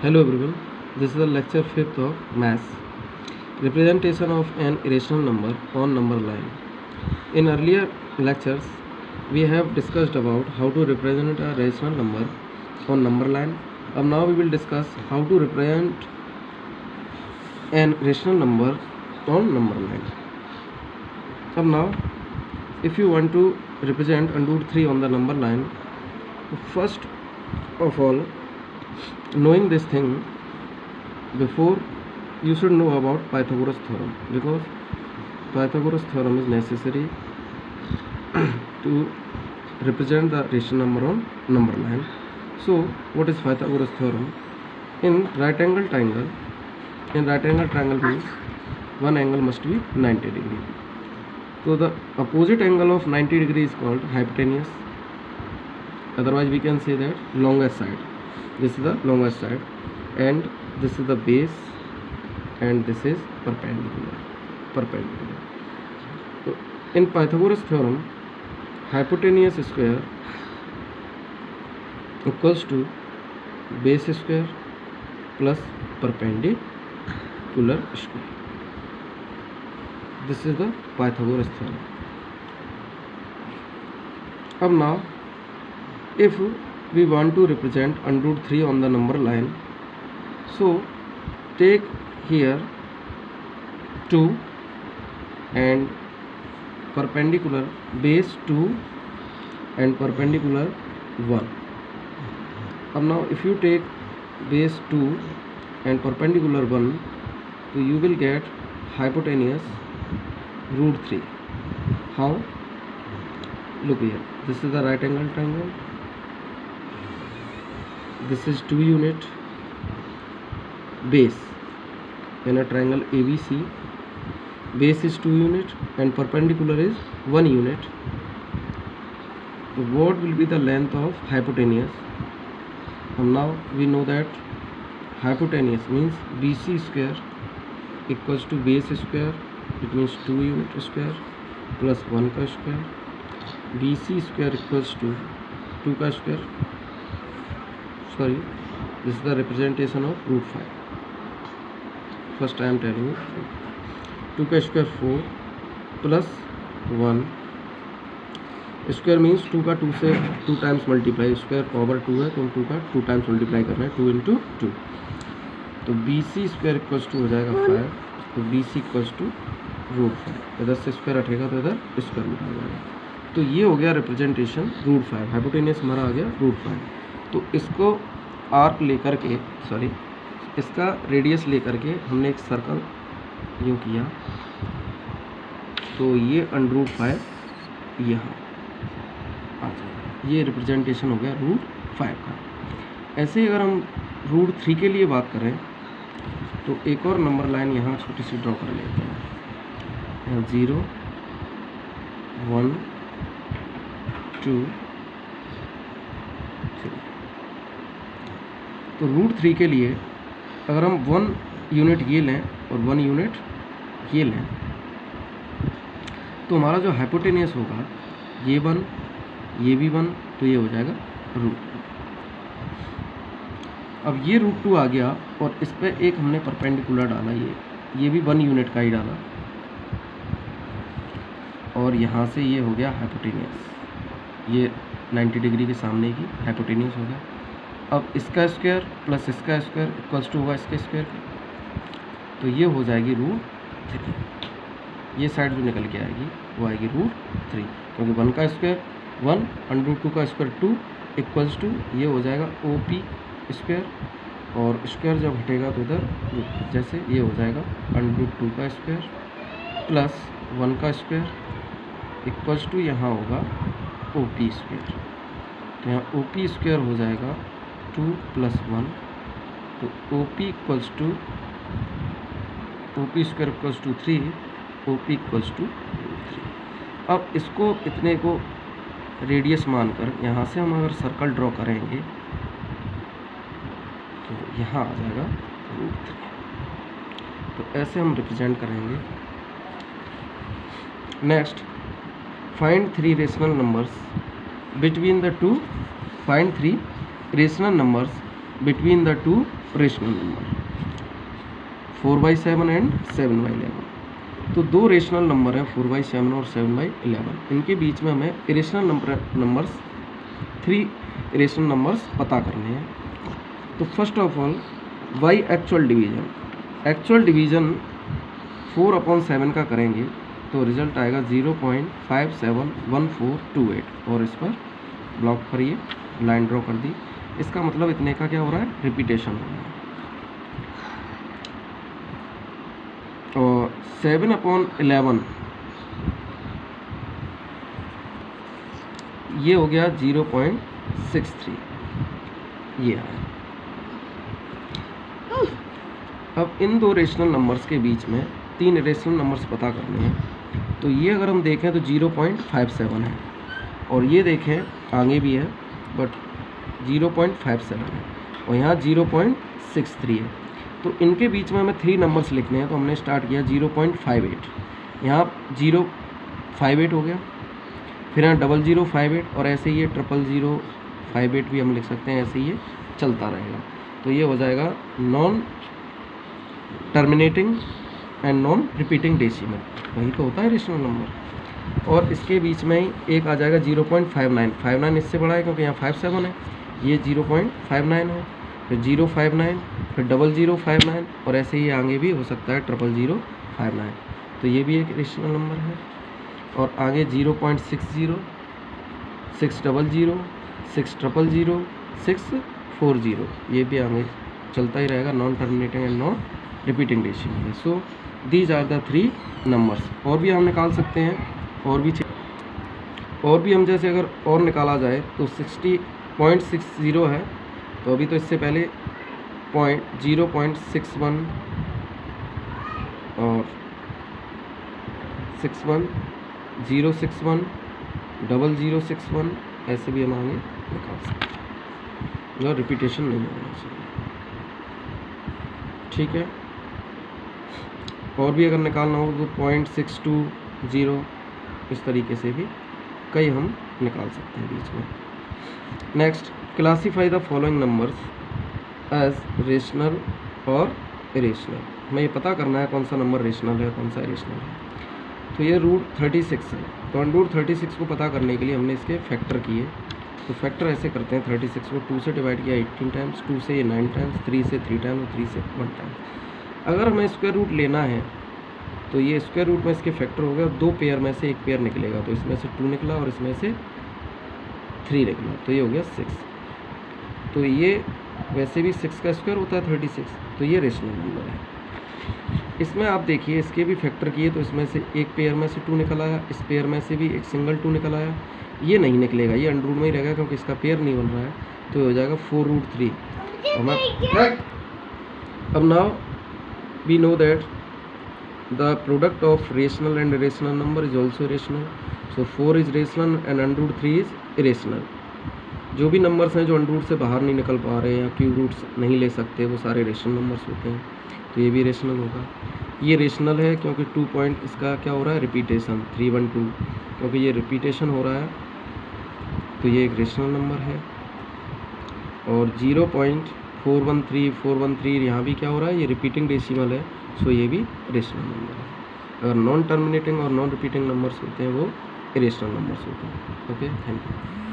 Hello everyone, this is the lecture 5th of Maths, representation of an irrational number on number line. In earlier lectures, we have discussed about how to represent a rational number on number line. Now we will discuss how to represent an irrational number on number line. Now, if you want to represent √3 on the number line, first of all, knowing this thing, before you should know about Pythagoras theorem, because Pythagoras theorem is necessary to represent the rational number on number line. So what is Pythagoras theorem? In right angle triangle means one angle must be 90 degree. So the opposite angle of 90 degree is called hypotenuse. Otherwise we can say that longest side. This is the longest side, and this is the base, and this is perpendicular. So in Pythagoras theorem, hypotenuse square equals to base square plus perpendicular square. This is the Pythagoras theorem. Now, if we want to represent √3 on the number line, so take here 2 and perpendicular base 2 and perpendicular 1. Now if you take base 2 and perpendicular 1, so you will get hypotenuse √3. How? Look here, this is the right angle triangle, this is 2 unit base in a triangle ABC. Base is 2 unit and perpendicular is 1 unit. So what will be the length of hypotenuse? Now we know that hypotenuse means BC square equals to base square, it means 2 unit square plus 1 ka square. BC square equals to 2 ka square. Sorry, this is the representation of √5. First I am telling you 2 ka square 4 plus 1 square means 2 का 2 से 2 times multiply, square power 2 है तो 2 का 2 times multiply करना है, 2 × 2, तो BC square equals to हो जाएगा 5, तो BC इक्वल्स टू √5. इधर से स्क्वायर हटेगा तो इधर स्क्वायर मिटा जाएगा. तो ये हो गया रिप्रेजेंटेशन √5. हाइपोटेनियस हमारा आ गया √5. तो इसको आर्क लेकर के, सॉरी, इसका रेडियस लेकर के हमने एक सर्कल यूँ किया, तो ये √5 यहाँ आ जाएगा. ये रिप्रेजेंटेशन हो गया √5 का. ऐसे ही अगर हम √3 के लिए बात करें तो एक और नंबर लाइन यहाँ छोटी सी ड्रॉ कर लेते हैं. यहाँ 0 1 2 3. तो √3 के लिए अगर हम 1 यूनिट ये लें और 1 यूनिट ये लें, तो हमारा जो हाइपोटेनियस होगा ये 1, ये भी 1, तो ये हो जाएगा √2. अब ये √2 आ गया और इस पर एक हमने परपेंडिकुलर डाला, ये भी 1 यूनिट का ही डाला, और यहाँ से ये हो गया हाइपोटेनियस. ये 90 डिग्री के सामने की हाइपोटेनियस हो गया. अब इसका स्क्वायर प्लस इसका स्क्वायर इक्वल्स टू होगा इसके स्क्वायर, तो ये हो जाएगी √3. ये साइड जो निकल के आएगी वो आएगी √3, क्योंकि 1 का स्क्वायर 1 √2 का स्क्वायर 2 इक्वल्स टू ये हो जाएगा OP स्क्वायर, और स्क्वायर जब हटेगा तो इधर जैसे ये हो जाएगा √2 का स्क्वायर प्लस 1 का स्क्वायर इक्वल्स टू यहाँ होगा OP स्क्वायर. तो यहाँ OP स्क्वायर हो जाएगा 2 + 1, तो OP equals to OP square equals to 3, OP equals to 3. अब इसको इतने को रेडियस मानकर यहाँ से हम अगर सर्कल ड्रॉ करेंगे तो यहाँ आ जाएगा √3. तो ऐसे हम रिप्रेजेंट करेंगे. Next, find 3 rational numbers between the two. Find 3 rational numbers between the two rational number 4/7 and 7/11। तो दो रेशनल नंबर हैं 4/7 और 7/11, इनके बीच में हमें इरेशनल नंबर्स 3 इरेशनल नंबर्स पता करने हैं। तो first of all by actual division 4/7 का करेंगे तो रिजल्ट आएगा 0.571428 और इस पर ब्लॉक पर ये लाइन ड्रॉ कर दी। इसका मतलब इतने का क्या हो रहा है, रिपीटेशन हो रहा है। और 7/11 ये हो गया 0.63, ये आया। अब इन दो रेशनल नंबर्स के बीच में 3 रेशनल नंबर्स पता करने हैं। तो ये अगर हम देखें तो 0.57 है और ये देखें आगे भी है बट 0.57 है और यहाँ 0.63 है। तो इनके बीच में हमें 3 नंबर्स लिखने हैं। तो हमने स्टार्ट किया 0.58, यहाँ 058 हो गया, फिर यहाँ 0058 और ऐसे ही ये 00058 भी हम लिख सकते हैं, ऐसे ही ये चलता रहेगा। तो ये हो जाएगा non terminating and non repeating decimal, वही तो होता है रेशनल नंबर। और इसके बीच में ही एक आ जाएगा 0.59 इससे बड़ा है क्योंकि यहाँ 57 है, ये 0.59 है, फिर 059, फिर 0059 और ऐसे ही आगे भी हो सकता है 0059। तो ये भी एक रेशनल नंबर है। और आगे 0.60, 600, 6000, 640 ये भी आगे चलता ही रहेगा, non terminating and non repeating decimal. So these are the 3 numbers. और भी हम निकाल सकते हैं, और भी हम जैसे अगर और निकाला जाए तो 60.60 है, तो अभी तो इससे पहले 0.61 और 61, 061, 0061 ऐसे भी हम आगे निकाल सकते हैं, और रिपीटेशन नहीं होना चाहिए। ठीक है। और भी अगर निकालना हो तो 0.620 इस तरीके से भी कई हम निकाल सकते हैं बीच में। Next, classify the following numbers as rational और इरेशनल। हमें ये पता करना है कौन सा नंबर रेशनल है कौन सा इरेशनल है। तो ये √36 है, तो √36 को पता करने के लिए हमने इसके फैक्टर किए। तो फैक्टर ऐसे करते हैं, 36 को 2 से डिवाइड किया 18 टाइम्स, 2 से ये 9 टाइम्स, 3 से 3 टाइम्स और 3 से 1 टाइम्स। अगर हमें स्क्वायर रूट लेना है तो ये स्क्वायर रूट में इसके फैक्टर हो गया, 2 पेयर में से एक पेयर निकलेगा, तो इसमें से 2 निकला और इसमें से 3 निकला, तो ये हो गया 6। तो ये वैसे भी 6 का स्क्वायर होता है 36, तो ये रेशनल नंबर है। इसमें आप देखिए इसके भी फैक्टर किए तो इसमें से एक पेयर में से 2 निकल आया, इस पेयर में से भी एक सिंगल 2 निकल आया, ये नहीं निकलेगा, ये अंडर रूट में ही रहेगा क्योंकि इसका पेयर नहीं बन रहा है, तो हो जाएगा 4√3। अब now we know that the product of rational and irrational number is also rational. So 4 is rational and under root 3 is irrational. जो भी नंबर्स हैं जो अंडर रूट से बाहर नहीं निकल पा रहे हैं या क्यूब रूट्स नहीं ले सकते, वो सारे रेशनल नंबर्स होते हैं, तो ये भी रेशनल होगा। ये रेशनल है क्योंकि 2 पॉइंट इसका क्या हो रहा है, रिपीटेशन 312, क्योंकि ये रिपीटेशन हो रहा है तो ये एक रेशनल नंबर है। और 0.413 यहाँ भी क्या हो रहा है, ये रिपीटिंग डेसिमल है, सो ये भी रेशनल नंबर है। अगर नॉन टर्मिनेटिंग और नॉन रिपीटिंग नंबर्स होते हैं वो इरेशनल नंबर्स होते हैं। Okay, thank you.